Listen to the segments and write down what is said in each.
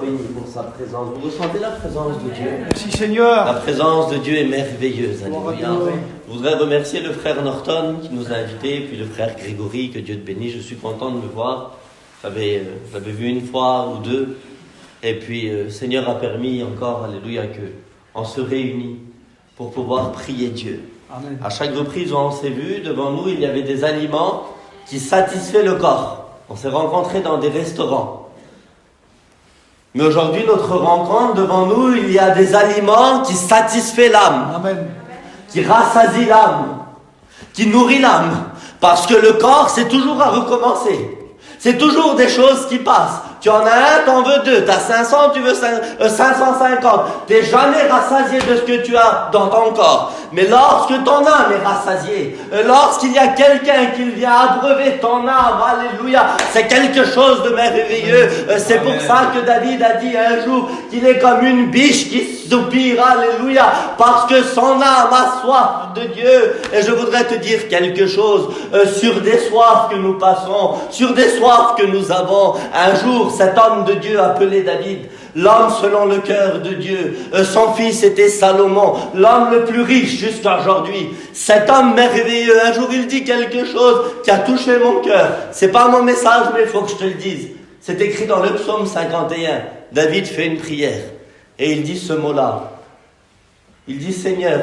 Béni pour sa présence. Vous ressentez la présence de Dieu? Merci Seigneur. La présence de Dieu est merveilleuse. Alléluia. Je voudrais remercier le frère Norton qui nous a invités, puis le frère Grégory, que Dieu te bénisse. Je suis content de le voir. Je l'avais vu une fois ou deux. Et puis, le Seigneur a permis encore, alléluia, qu'on se réunit pour pouvoir prier Dieu. Amen. À chaque reprise où on s'est vu, devant nous, il y avait des aliments qui satisfaient le corps. On s'est rencontrés dans des restaurants. Mais aujourd'hui, notre rencontre, devant nous, il y a des aliments qui satisfait l'âme. Amen. Qui rassasie l'âme. Qui nourrit l'âme. Parce que le corps, c'est toujours à recommencer. C'est toujours des choses qui passent. Tu en as un, t'en veux deux. T'as 500, tu veux 550. T'es jamais rassasié de ce que tu as dans ton corps. Mais lorsque ton âme est rassasiée, lorsqu'il y a quelqu'un qui vient abreuver ton âme, alléluia, c'est quelque chose de merveilleux. C'est pour ça que David a dit un jour qu'il est comme une biche qui soupire, alléluia, parce que son âme a soif de Dieu. Et je voudrais te dire quelque chose sur des soifs que nous passons, sur des soifs que nous avons. Un jour, cet homme de Dieu appelé David, l'homme selon le cœur de Dieu, son fils était Salomon, l'homme le plus riche jusqu'à aujourd'hui. Cet homme merveilleux, un jour il dit quelque chose qui a touché mon cœur. C'est pas mon message, mais il faut que je te le dise. C'est écrit dans le psaume 51. David fait une prière et il dit ce mot-là. Il dit Seigneur,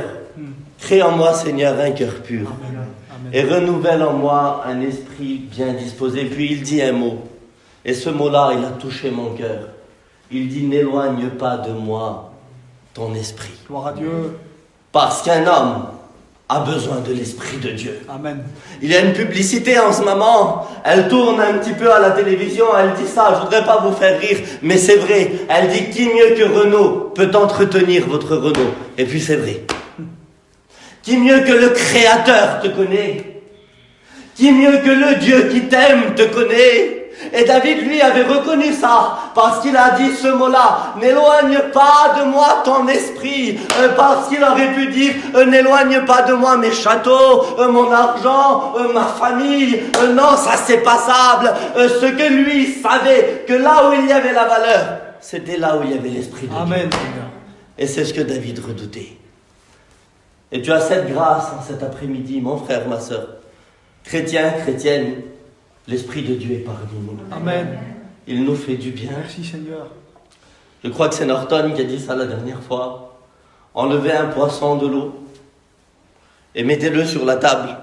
crée en moi, Seigneur, un cœur pur. Amen. Amen. Et renouvelle en moi un esprit bien disposé. Puis il dit un mot. Et ce mot-là, il a touché mon cœur. Il dit, n'éloigne pas de moi ton esprit. Gloire à Dieu. Parce qu'un homme a besoin de l'esprit de Dieu. Amen. Il y a une publicité en ce moment. Elle tourne un petit peu à la télévision. Elle dit ça. Je voudrais pas vous faire rire, mais c'est vrai. Elle dit, qui mieux que Renault peut entretenir votre Renault? Et puis c'est vrai. Qui mieux que le Créateur te connaît? Qui mieux que le Dieu qui t'aime te connaît? Et David, lui, avait reconnu ça, parce qu'il a dit ce mot-là, n'éloigne pas de moi ton esprit, parce qu'il aurait pu dire, n'éloigne pas de moi mes châteaux, mon argent, ma famille, non, ça c'est passable. Ce que lui savait, que là où il y avait la valeur, c'était là où il y avait l'esprit de Amen. Dieu. Et c'est ce que David redoutait. Et tu as cette grâce en cet après-midi, mon frère, ma sœur, chrétien, chrétienne, l'Esprit de Dieu est parmi nous. Amen. Il nous fait du bien. Merci Seigneur. Je crois que c'est Norton qui a dit ça la dernière fois. Enlevez un poisson de l'eau et mettez-le sur la table.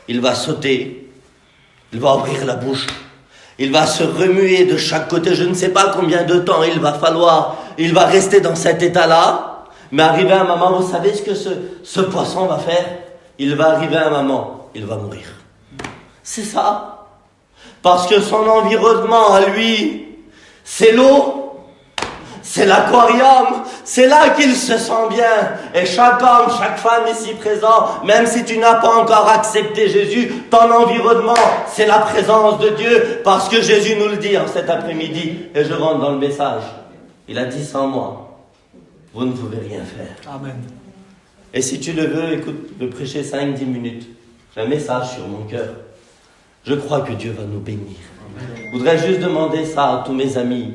Il va sauter. Il va ouvrir la bouche. Il va se remuer de chaque côté. Je ne sais pas combien de temps il va falloir. Il va rester dans cet état-là. Mais arrivé à un moment, vous savez ce que ce poisson va faire? Il va arriver à un moment, il va mourir. C'est ça. Parce que son environnement à lui, c'est l'eau, c'est l'aquarium, c'est là qu'il se sent bien. Et chaque homme, chaque femme ici présent, même si tu n'as pas encore accepté Jésus, ton environnement, c'est la présence de Dieu. Parce que Jésus nous le dit en cet après-midi, et je rentre dans le message. Il a dit sans moi, vous ne pouvez rien faire. Amen. Et si tu le veux, écoute, je vais prêcher 5-10 minutes. J'ai un message sur mon cœur. Je crois que Dieu va nous bénir. Je voudrais juste demander ça à tous mes amis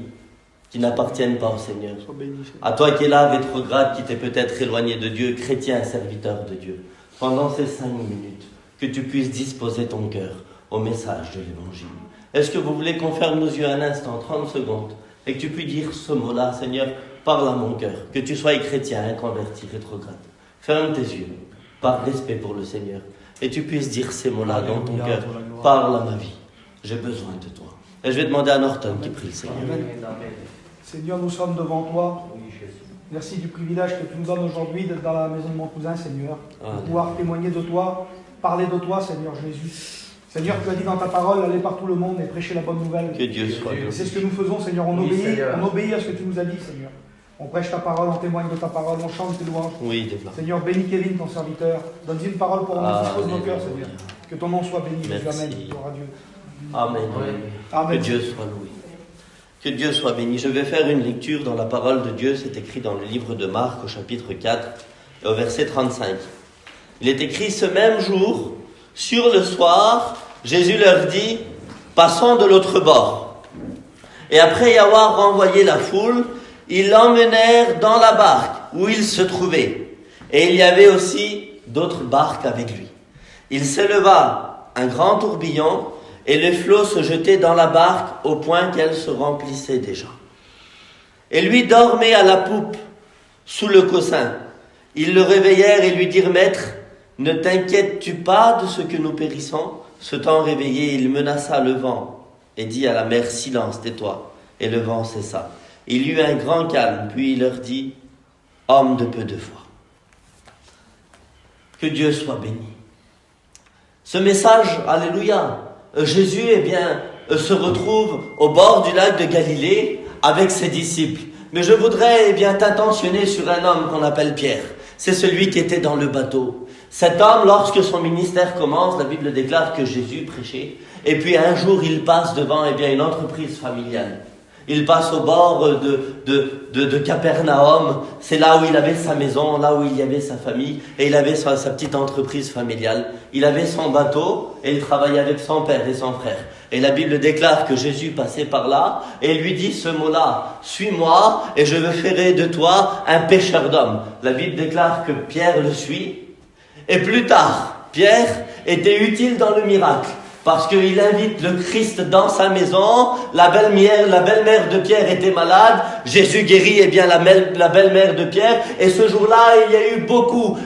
qui n'appartiennent pas au Seigneur. Sois béni, Seigneur. À toi qui es là, rétrograde, qui t'es peut-être éloigné de Dieu, chrétien, serviteur de Dieu. Pendant ces 5 minutes, que tu puisses disposer ton cœur au message de l'Évangile. Est-ce que vous voulez qu'on ferme nos yeux un instant, 30 secondes, et que tu puisses dire ce mot-là, Seigneur, parle à mon cœur. Que tu sois chrétien, inconverti, rétrograde. Ferme tes yeux, par respect pour le Seigneur. Et tu puisses dire ces mots-là dans ton cœur. Parle à ma vie. J'ai besoin de toi. Et je vais demander à Norton qui prie le Seigneur. Amen. Seigneur, nous sommes devant toi. Merci du privilège que tu nous donnes aujourd'hui d'être dans la maison de mon cousin, Seigneur. Amen. De pouvoir témoigner de toi, parler de toi, Seigneur Jésus. Seigneur, tu as dit dans ta parole, allez par tout le monde et prêcher la bonne nouvelle. Que Dieu soit Et glorifié. c'est ce que nous faisons, Seigneur. On obéit à ce que tu nous as dit, Seigneur. On prêche ta parole, on témoigne de ta parole, on chante tes louanges. Oui, développe. Seigneur, bénis Kevin, ton serviteur. Donne-lui une parole pour nous dispose nos cœurs, Seigneur. Que ton nom soit béni. Jésus. Merci. Amen. Gloire à Dieu. Amen. Amen. Que Dieu soit loué. Que Dieu soit béni. Je vais faire une lecture dans la parole de Dieu. C'est écrit dans le livre de Marc au chapitre 4 et au verset 35. Il est écrit ce même jour, sur le soir, Jésus leur dit, passons de l'autre bord. Et après y avoir renvoyé la foule, ils l'emmenèrent dans la barque où il se trouvait. Et il y avait aussi d'autres barques avec lui. Il s'éleva un grand tourbillon et les flots se jetaient dans la barque au point qu'elle se remplissait déjà. Et lui dormait à la poupe, sous le coussin. Ils le réveillèrent et lui dirent: Maître, ne t'inquiètes-tu pas de ce que nous périssons? Ce temps réveillé, il menaça le vent et dit à la mer: Silence, tais-toi. Et le vent cessa. Il y eut un grand calme, puis il leur dit: Hommes de peu de foi. Que Dieu soit béni. Ce message, alléluia, Jésus, se retrouve au bord du lac de Galilée avec ses disciples. Mais je voudrais, t'attentionner sur un homme qu'on appelle Pierre. C'est celui qui était dans le bateau. Cet homme, lorsque son ministère commence, la Bible déclare que Jésus prêchait. Et puis un jour, il passe devant, une entreprise familiale. Il passe au bord de Capernaum. C'est là où il avait sa maison, là où il y avait sa famille. Et il avait sa petite entreprise familiale. Il avait son bateau et il travaillait avec son père et son frère. Et la Bible déclare que Jésus passait par là et lui dit ce mot-là: Suis-moi et je ferai de toi un pêcheur d'hommes. La Bible déclare que Pierre le suit. Et plus tard, Pierre était utile dans le miracle. Parce qu'il invite le Christ dans sa maison. La belle-mère de Pierre était malade. Jésus guérit la belle-mère de Pierre. Et ce jour-là, il y a eu beaucoup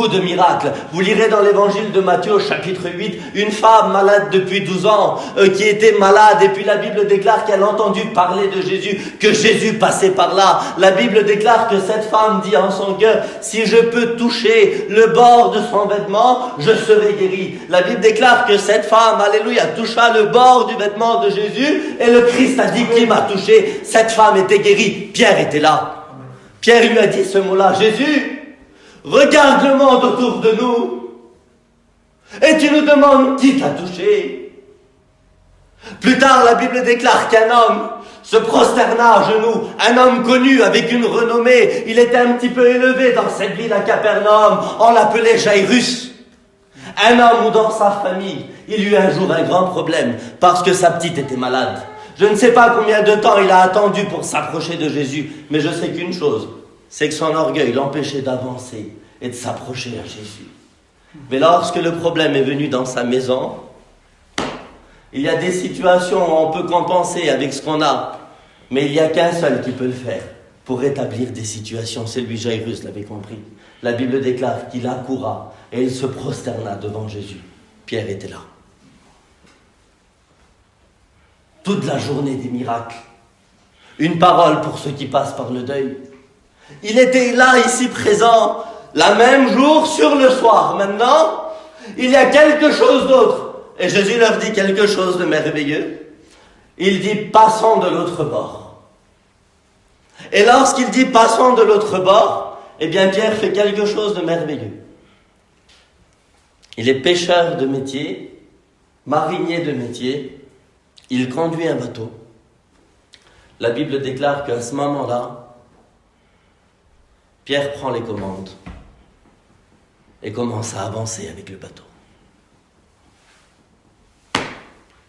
de miracles. Vous lirez dans l'évangile de Matthieu au chapitre 8, une femme malade depuis 12 ans qui était malade. Et puis la Bible déclare qu'elle a entendu parler de Jésus, que Jésus passait par là. La Bible déclare que cette femme dit en son cœur: Si je peux toucher le bord de son vêtement, je serai guéri. La Bible déclare que cette femme, alléluia, toucha le bord du vêtement de Jésus et le Christ a dit: Qui m'a touché? Cette femme était guérie. Pierre était là. Pierre lui a dit ce mot-là: Jésus, regarde le monde autour de nous et tu nous demandes qui t'a touché. Plus tard, la Bible déclare qu'un homme se prosterna à genoux, un homme connu avec une renommée. Il était un petit peu élevé dans cette ville à Capernaum. On l'appelait Jairus. Un homme où dans sa famille, il eut un jour un grand problème parce que sa petite était malade. Je ne sais pas combien de temps il a attendu pour s'approcher de Jésus, mais je sais qu'une chose, c'est que son orgueil l'empêchait d'avancer et de s'approcher à Jésus. Mais lorsque le problème est venu dans sa maison, il y a des situations où on peut compenser avec ce qu'on a, mais il n'y a qu'un seul qui peut le faire pour rétablir des situations. C'est lui, Jairus l'avait compris. La Bible déclare qu'il accoura et il se prosterna devant Jésus. Pierre était là. Toute la journée des miracles. Une parole pour ceux qui passent par le deuil. Il était là, ici présent, la même jour sur le soir. Maintenant, il y a quelque chose d'autre. Et Jésus leur dit quelque chose de merveilleux. Il dit: Passons de l'autre bord. Et lorsqu'il dit: Passons de l'autre bord, Pierre fait quelque chose de merveilleux. Il est pêcheur de métier, marinier de métier, il conduit un bateau. La Bible déclare qu'à ce moment-là, Pierre prend les commandes et commence à avancer avec le bateau.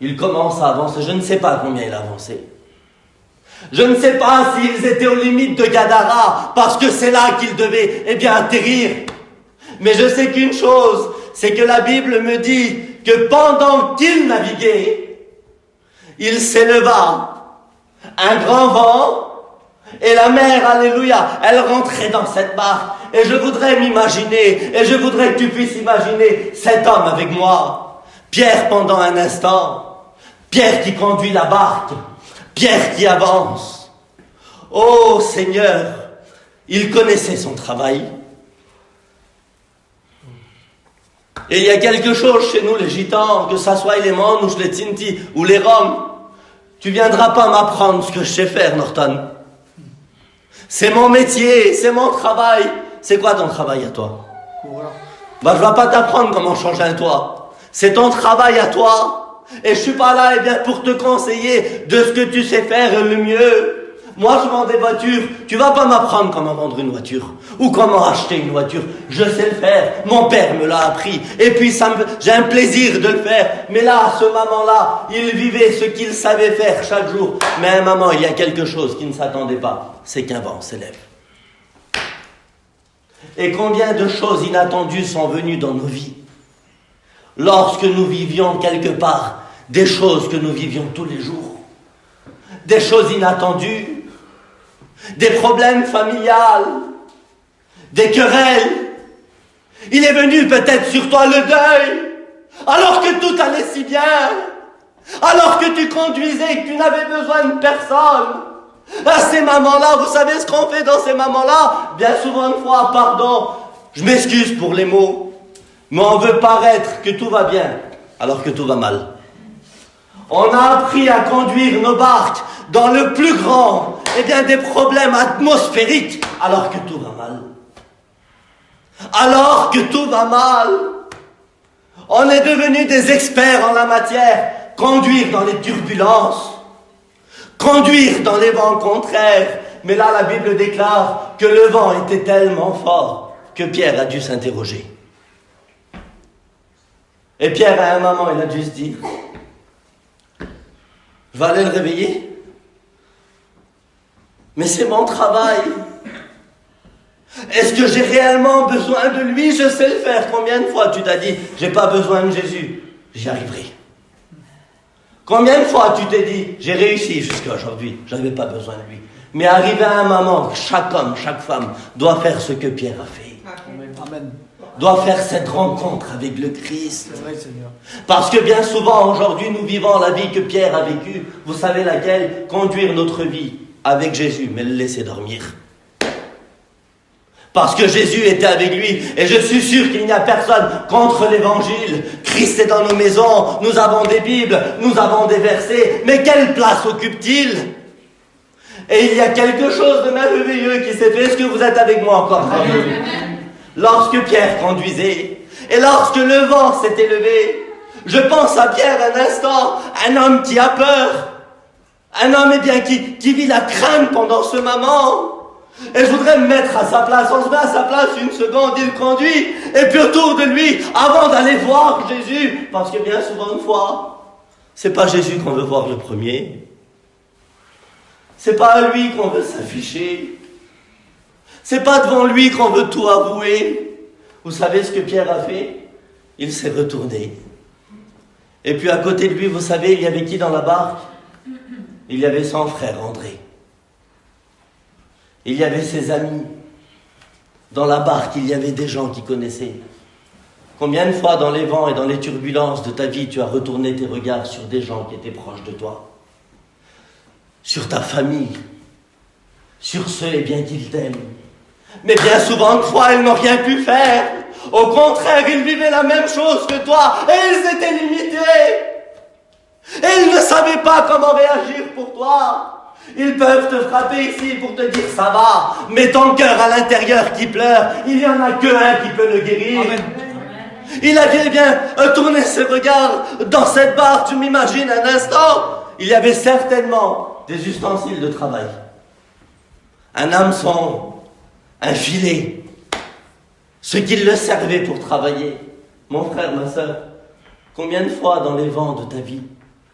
Il commence à avancer, je ne sais pas combien il a avancé. Je ne sais pas s'ils étaient aux limites de Gadara, parce que c'est là qu'ils devaient, atterrir. Mais je sais qu'une chose, c'est que la Bible me dit que pendant qu'il naviguait, il s'éleva un grand vent, et la mer, alléluia, elle rentrait dans cette barque. Et je voudrais m'imaginer, et je voudrais que tu puisses imaginer cet homme avec moi. Pierre pendant un instant, Pierre qui conduit la barque, Pierre qui avance. Oh Seigneur, il connaissait son travail. Et il y a quelque chose chez nous, les gitans, que ça soit les Mondes, ou les Tinti, ou les Roms. Tu viendras pas m'apprendre ce que je sais faire, Norton. C'est mon métier, c'est mon travail. C'est quoi ton travail à toi? Je ne vais pas t'apprendre comment changer un toit. C'est ton travail à toi. Et je suis pas là pour te conseiller de ce que tu sais faire le mieux. Moi, je vends des voitures. Tu vas pas m'apprendre comment vendre une voiture ou comment acheter une voiture. Je sais le faire. Mon père me l'a appris. Et puis, j'ai un plaisir de le faire. Mais là, ce maman-là, il vivait ce qu'il savait faire chaque jour. Mais à un moment, il y a quelque chose qui ne s'attendait pas. C'est qu'un vent s'élève. Et combien de choses inattendues sont venues dans nos vies lorsque nous vivions quelque part des choses que nous vivions tous les jours, des choses inattendues, des problèmes familiales, des querelles. Il est venu peut-être sur toi le deuil, alors que tout allait si bien, alors que tu conduisais et que tu n'avais besoin de personne. À ces moments-là, vous savez ce qu'on fait dans ces moments-là? Bien souvent une fois, pardon, je m'excuse pour les mots, mais on veut paraître que tout va bien, alors que tout va mal. On a appris à conduire nos barques dans le plus grand, des problèmes atmosphériques, alors que tout va mal. Alors que tout va mal. On est devenus des experts en la matière. Conduire dans les turbulences, conduire dans les vents contraires. Mais là, la Bible déclare que le vent était tellement fort que Pierre a dû s'interroger. Et Pierre, à un moment, il a dû se dire, je vais aller le réveiller. Mais c'est mon travail. Est-ce que j'ai réellement besoin de lui? Je sais le faire. Combien de fois tu t'as dit, j'ai pas besoin de Jésus? J'y arriverai. Combien de fois tu t'es dit, j'ai réussi jusqu'à aujourd'hui, j'avais pas besoin de lui. Mais arrivé à un moment, chaque homme, chaque femme doit faire ce que Pierre a fait. Amen. Doit faire cette rencontre avec le Christ. C'est vrai, Seigneur. Parce que bien souvent, aujourd'hui, nous vivons la vie que Pierre a vécue. Vous savez laquelle? Conduire notre vie avec Jésus, mais le laisser dormir. Parce que Jésus était avec lui, et je suis sûr qu'il n'y a personne contre l'évangile. Christ est dans nos maisons, nous avons des Bibles, nous avons des versets, mais quelle place occupe-t-il? Et il y a quelque chose de merveilleux qui s'est fait. Est-ce que vous êtes avec moi encore? Amen. Lorsque Pierre conduisait, et lorsque le vent s'est élevé, je pense à Pierre un instant, un homme qui a peur, un homme qui vit la crainte pendant ce moment. Et je voudrais me mettre à sa place. On se met à sa place une seconde, il conduit, et puis autour de lui, avant d'aller voir Jésus, parce que bien souvent une fois, c'est pas Jésus qu'on veut voir le premier, c'est pas à lui qu'on veut s'afficher, c'est pas devant lui qu'on veut tout avouer. Vous savez ce que Pierre a fait? Il s'est retourné. Et puis à côté de lui, vous savez, il y avait qui dans la barque? Il y avait son frère André. Il y avait ses amis. Dans la barque, il y avait des gens qui connaissaient. Combien de fois dans les vents et dans les turbulences de ta vie, tu as retourné tes regards sur des gens qui étaient proches de toi, sur ta famille, sur ceux qu'ils t'aiment. Mais bien souvent de fois, ils n'ont rien pu faire. Au contraire, ils vivaient la même chose que toi et ils étaient limités. Et ils ne savaient pas comment réagir pour toi. Ils peuvent te frapper ici pour te dire ça va, mais ton cœur à l'intérieur qui pleure, il n'y en a qu'un qui peut le guérir. Amen. Il avait bien tourné ses regards dans cette barque, je m'imagine un instant, il y avait certainement des ustensiles de travail. Un hameçon, un filet, ce qui le servait pour travailler. Mon frère, ma soeur, combien de fois dans les vents de ta vie,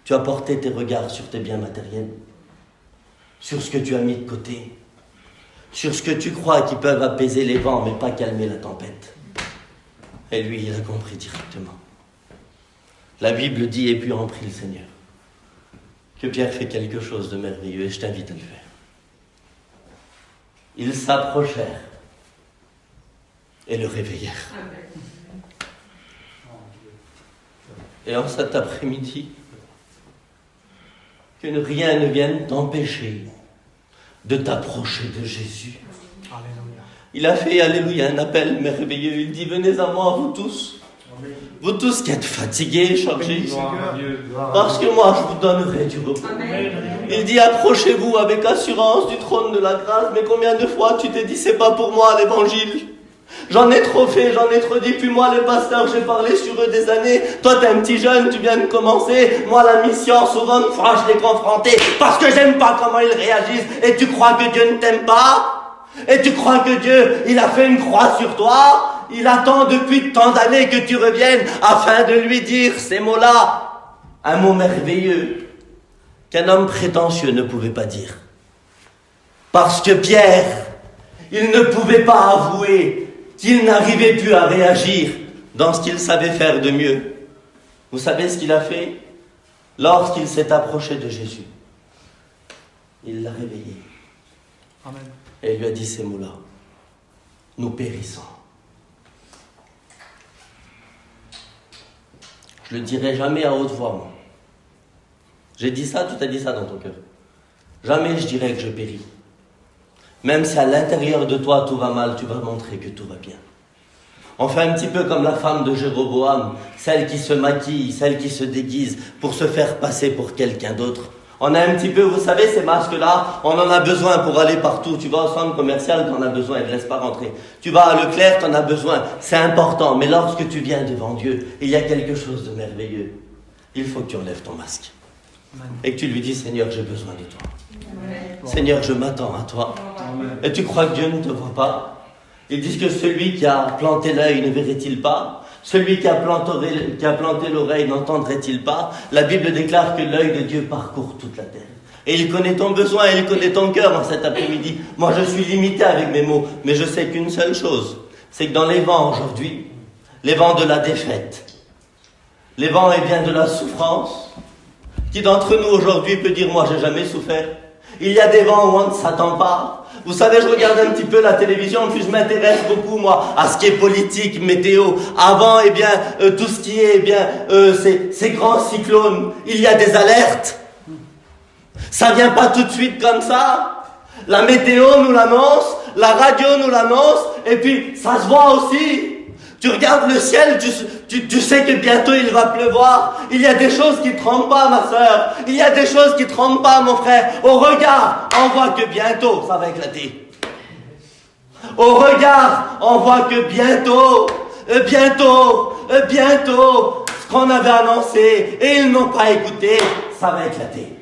tu as porté tes regards sur tes biens matériels, sur ce que tu as mis de côté, sur ce que tu crois qui peuvent apaiser les vents, mais pas calmer la tempête. Et lui, il a compris directement. La Bible dit, et puis en prie le Seigneur, que Pierre fait quelque chose de merveilleux, et je t'invite à le faire. Ils s'approchèrent et le réveillèrent. Et en cet après-midi, que rien ne vienne t'empêcher de t'approcher de Jésus. Alléluia. Il a fait, alléluia, un appel merveilleux. Il dit, venez à moi, vous tous qui êtes fatigués, chargés, parce que moi je vous donnerai du repos. Amen. Il dit, approchez-vous avec assurance du trône de la grâce. Mais combien de fois tu t'es dit, c'est pas pour moi l'évangile, J'en ai trop fait, j'en ai trop dit. Puis moi, les pasteurs, j'ai parlé sur eux des années. Toi, t'es un petit jeune, tu viens de commencer. Moi, la mission, souvent, je l'ai confronté parce que j'aime pas comment ils réagissent. Et tu crois que Dieu ne t'aime pas? Et tu crois que Dieu, il a fait une croix sur toi? Il attend depuis tant d'années que tu reviennes afin de lui dire ces mots-là. Un mot merveilleux qu'un homme prétentieux ne pouvait pas dire. Parce que Pierre, il ne pouvait pas avouer qu'il n'arrivait plus à réagir dans ce qu'il savait faire de mieux. Vous savez ce qu'il a fait? Lorsqu'il s'est approché de Jésus, il l'a réveillé. Amen. Et il lui a dit ces mots-là. Nous périssons. Je le dirai jamais à haute voix, moi. J'ai dit ça, tu t'as dit ça dans ton cœur. Jamais je dirai que je péris. Même si à l'intérieur de toi tout va mal, tu vas montrer que tout va bien. On fait un petit peu comme la femme de Jéroboam, celle qui se maquille, celle qui se déguise pour se faire passer pour quelqu'un d'autre. On a un petit peu, vous savez, ces masques-là, on en a besoin pour aller partout. Tu vas au centre commercial, tu en as besoin, ils ne laissent pas rentrer. Tu vas à Leclerc, tu en as besoin. C'est important, mais lorsque tu viens devant Dieu, il y a quelque chose de merveilleux. Il faut que tu enlèves ton masque. Et que tu lui dis, Seigneur, j'ai besoin de toi. Seigneur, je m'attends à toi. Et tu crois que Dieu ne te voit pas? Ils disent que celui qui a planté l'œil ne verrait-il pas? Celui qui a planté l'oreille n'entendrait-il pas? La Bible déclare que l'œil de Dieu parcourt toute la terre. Et il connaît ton besoin, et il connaît ton cœur en cet après-midi. Moi, je suis limité avec mes mots, mais je sais qu'une seule chose, c'est que dans les vents aujourd'hui, les vents de la défaite, les vents de la souffrance, qui d'entre nous aujourd'hui peut dire, moi, j'ai jamais souffert? Il y a des vents où on ne s'attend pas. Vous savez, je regarde un petit peu la télévision, puis je m'intéresse beaucoup, moi, à ce qui est politique, météo. Avant, tout ce qui est, ces grands cyclones, il y a des alertes. Ça vient pas tout de suite comme ça. La météo nous l'annonce, la radio nous l'annonce, et puis ça se voit aussi. Tu regardes le ciel, tu sais que bientôt il va pleuvoir. Il y a des choses qui ne trompent pas, ma sœur. Il y a des choses qui ne trompent pas, mon frère. Au regard, on voit que bientôt, ça va éclater. Au regard, on voit que bientôt, ce qu'on avait annoncé, et ils n'ont pas écouté, ça va éclater.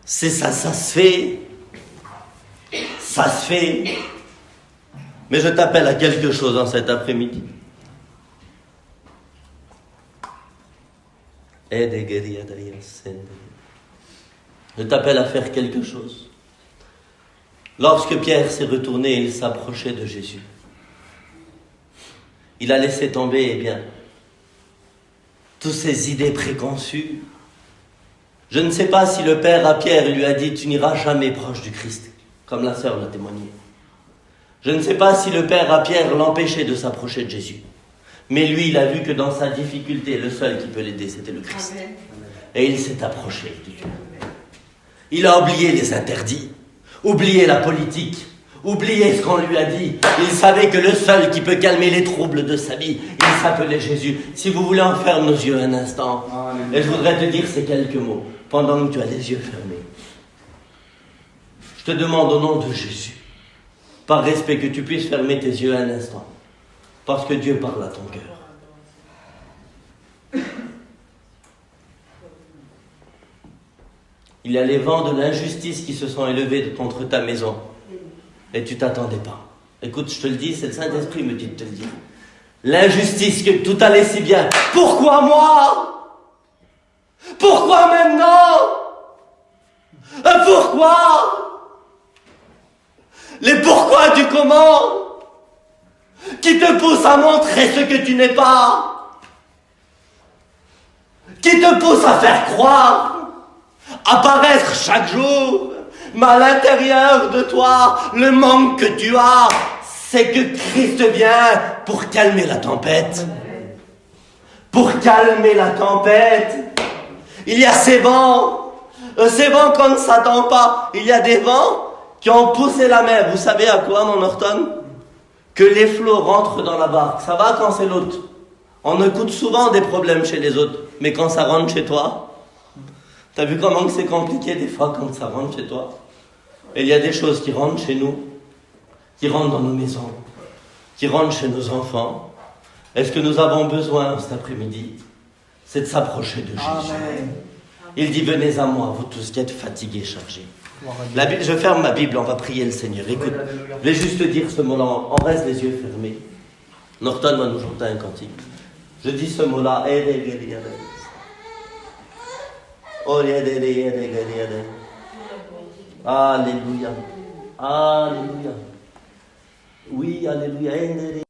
C'est ça, ça se fait. Ça se fait. Mais je t'appelle à quelque chose en cet après-midi. Je t'appelle à faire quelque chose. Lorsque Pierre s'est retourné, il s'approchait de Jésus. Il a laissé tomber, toutes ses idées préconçues. Je ne sais pas si le Père à Pierre lui a dit « Tu n'iras jamais proche du Christ », comme la sœur l'a témoigné. Je ne sais pas si le Père à Pierre l'empêchait de s'approcher de Jésus. Mais lui, il a vu que dans sa difficulté, le seul qui peut l'aider, c'était le Christ. Amen. Et il s'est approché de Dieu. Il a oublié les interdits, oublié la politique, oublié ce qu'on lui a dit. Il savait que le seul qui peut calmer les troubles de sa vie, il s'appelait Jésus. Si vous voulez, on ferme nos yeux un instant. Amen. Et je voudrais te dire ces quelques mots, pendant que tu as les yeux fermés. Je te demande au nom de Jésus, par respect, que tu puisses fermer tes yeux un instant. Parce que Dieu parle à ton cœur. Il y a les vents de l'injustice qui se sont élevés contre ta maison. Et tu t'attendais pas. Écoute, je te le dis, c'est le Saint-Esprit me dit de te le dire. L'injustice, que tout allait si bien. Pourquoi moi? Pourquoi maintenant? Pourquoi? Les pourquoi du comment qui te poussent à montrer ce que tu n'es pas, qui te poussent à faire croire, à paraître chaque jour, mais à l'intérieur de toi, le manque que tu as, c'est que Christ vient pour calmer la tempête. Pour calmer la tempête. Il y a ces vents qu'on ne s'attend pas. Il y a des vents qui ont poussé la mer. Vous savez à quoi, mon Norton? Que les flots rentrent dans la barque. Ça va quand c'est l'autre. On écoute souvent des problèmes chez les autres. Mais quand ça rentre chez toi, t'as vu comment c'est compliqué des fois quand ça rentre chez toi? Et il y a des choses qui rentrent chez nous. qui rentre dans nos maisons, qui rentre chez nos enfants. Et ce que nous avons besoin cet après-midi, c'est de s'approcher de Jésus. Amen. Il dit, venez à moi, vous tous qui êtes fatigués, chargés. Gloire à Dieu. Je ferme ma Bible, on va prier le Seigneur. Écoute, Alléluia. je vais juste dire ce mot-là, on reste les yeux fermés. Norton va nous chanter un cantique. Je dis ce mot-là. Alléluia. Alléluia. Oui, alléluia.